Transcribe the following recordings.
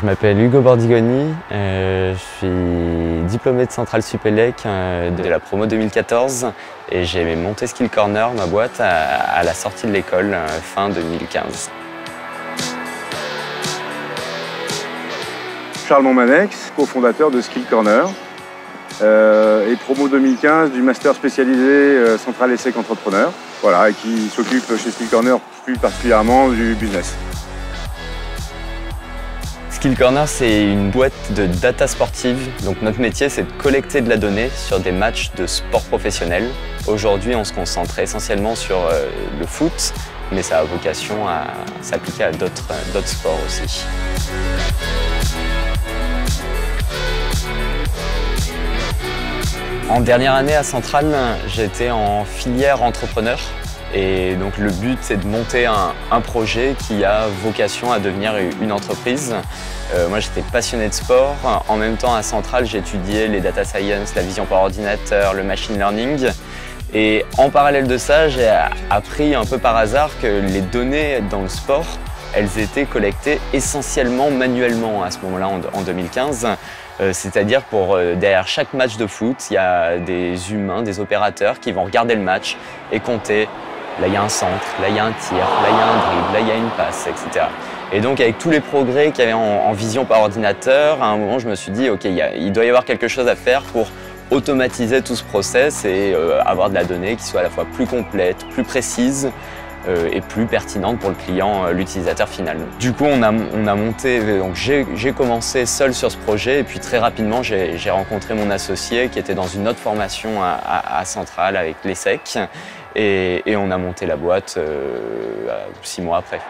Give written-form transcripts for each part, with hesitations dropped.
Je m'appelle Hugo Bordigoni, je suis diplômé de Centrale Supélec de la promo 2014 et j'ai monté Skill Corner, ma boîte, à la sortie de l'école fin 2015. Charles Montmanex, cofondateur de Skill Corner et promo 2015 du master spécialisé Centrale ESSEC Entrepreneur, voilà, et qui s'occupe chez Skill Corner plus particulièrement du business. Skill Corner, c'est une boîte de data sportive. Donc notre métier, c'est de collecter de la donnée sur des matchs de sport professionnel. Aujourd'hui, on se concentre essentiellement sur le foot, mais ça a vocation à s'appliquer à d'autres sports aussi. En dernière année à Centrale, j'étais en filière entrepreneur. Et donc le but, c'est de monter un projet qui a vocation à devenir une entreprise. Moi, j'étais passionné de sport. En même temps, à Centrale, j'étudiais les data science, la vision par ordinateur, le machine learning. Et en parallèle de ça, j'ai appris un peu par hasard que les données dans le sport, elles étaient collectées essentiellement manuellement à ce moment-là, en 2015. C'est-à-dire derrière chaque match de foot, il y a des humains, des opérateurs qui vont regarder le match et compter. Là, il y a un centre, là, il y a un tir, là, il y a un dribble, là, il y a une passe, etc. Et donc, avec tous les progrès qu'il y avait en vision par ordinateur, à un moment, je me suis dit, OK, il doit y avoir quelque chose à faire pour automatiser tout ce process et avoir de la donnée qui soit à la fois plus complète, plus précise et plus pertinente pour le client, l'utilisateur final. Du coup, on a monté, donc j'ai commencé seul sur ce projet et puis très rapidement, j'ai rencontré mon associé qui était dans une autre formation à Centrale avec l'ESSEC et on a monté la boîte 6 mois après.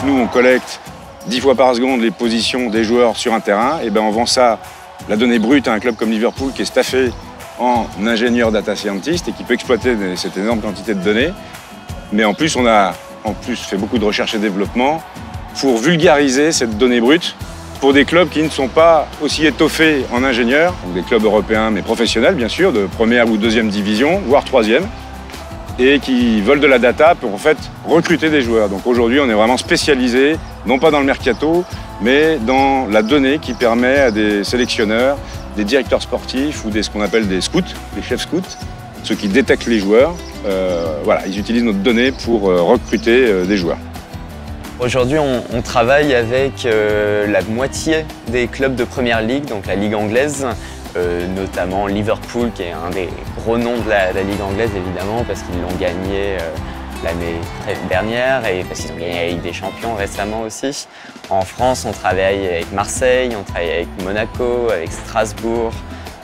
Nous, on collecte 10 fois par seconde les positions des joueurs sur un terrain, et ben on vend ça, la donnée brute, à un club comme Liverpool qui est staffé en ingénieur data scientist et qui peut exploiter cette énorme quantité de données. Mais en plus, on a fait beaucoup de recherche et développement pour vulgariser cette donnée brute pour des clubs qui ne sont pas aussi étoffés en ingénieurs, donc des clubs européens mais professionnels bien sûr, de première ou deuxième division, voire troisième, et qui veulent de la data pour en fait recruter des joueurs. Donc aujourd'hui, on est vraiment spécialisé, non pas dans le mercato, mais dans la donnée qui permet à des sélectionneurs, des directeurs sportifs ou ce qu'on appelle des scouts, des chefs scouts, ceux qui détectent les joueurs. Voilà, ils utilisent notre donnée pour recruter des joueurs. Aujourd'hui, on travaille avec la moitié des clubs de Première Ligue, donc la Ligue anglaise, notamment Liverpool, qui est un des gros noms de la Ligue anglaise, évidemment, parce qu'ils l'ont gagné l'année dernière et parce qu'ils ont gagné la Ligue des Champions récemment aussi. En France, on travaille avec Marseille, on travaille avec Monaco, avec Strasbourg,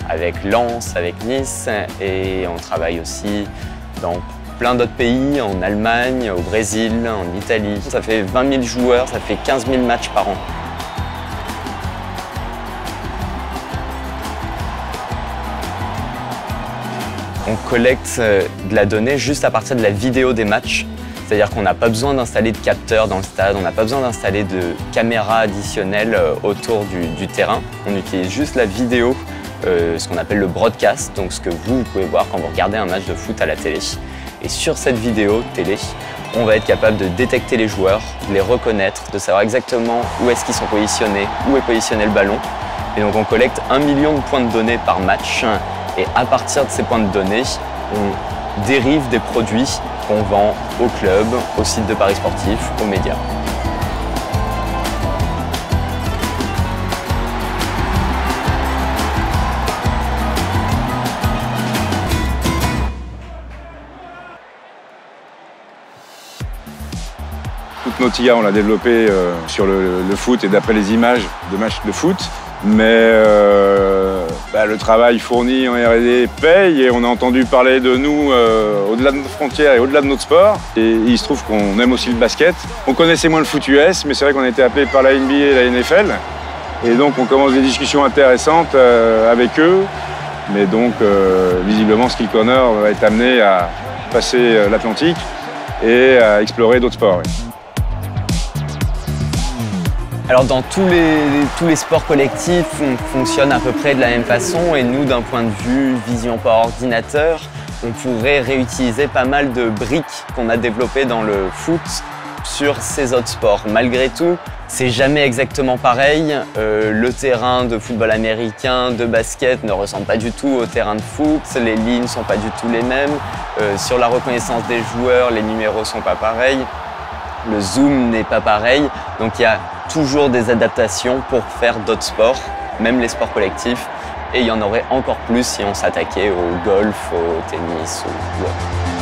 avec Lens, avec Nice et on travaille aussi dans plein d'autres pays, en Allemagne, au Brésil, en Italie. Ça fait 20 000 joueurs, ça fait 15 000 matchs par an. On collecte de la donnée juste à partir de la vidéo des matchs. C'est-à-dire qu'on n'a pas besoin d'installer de capteurs dans le stade, on n'a pas besoin d'installer de caméras additionnelles autour du terrain. On utilise juste la vidéo, ce qu'on appelle le broadcast, donc ce que vous pouvez voir quand vous regardez un match de foot à la télé. Et sur cette vidéo télé, on va être capable de détecter les joueurs, de les reconnaître, de savoir exactement où est-ce qu'ils sont positionnés, où est positionné le ballon. Et donc on collecte 1 million de points de données par match. Et à partir de ces points de données, on dérive des produits qu'on vend au club, au site de paris sportifs, aux médias. Toute notre IA, on l'a développée sur le foot et d'après les images de matchs de foot. Mais le travail fourni en R&D paye et on a entendu parler de nous au-delà de nos frontières et au-delà de notre sport. Et il se trouve qu'on aime aussi le basket. On connaissait moins le foot US, mais c'est vrai qu'on a été appelé par la NBA et la NFL. Et donc on commence des discussions intéressantes avec eux. Mais donc visiblement Skill Corner va être amené à passer l'Atlantique et à explorer d'autres sports. Oui. Alors dans tous les sports collectifs, on fonctionne à peu près de la même façon et nous, d'un point de vue vision par ordinateur, on pourrait réutiliser pas mal de briques qu'on a développées dans le foot sur ces autres sports. Malgré tout, c'est jamais exactement pareil. Le terrain de football américain, de basket ne ressemble pas du tout au terrain de foot. Les lignes sont pas du tout les mêmes. Sur la reconnaissance des joueurs, les numéros sont pas pareils. Le zoom n'est pas pareil. Donc il y a toujours des adaptations pour faire d'autres sports, même les sports collectifs. Et il y en aurait encore plus si on s'attaquait au golf, au tennis ou autre.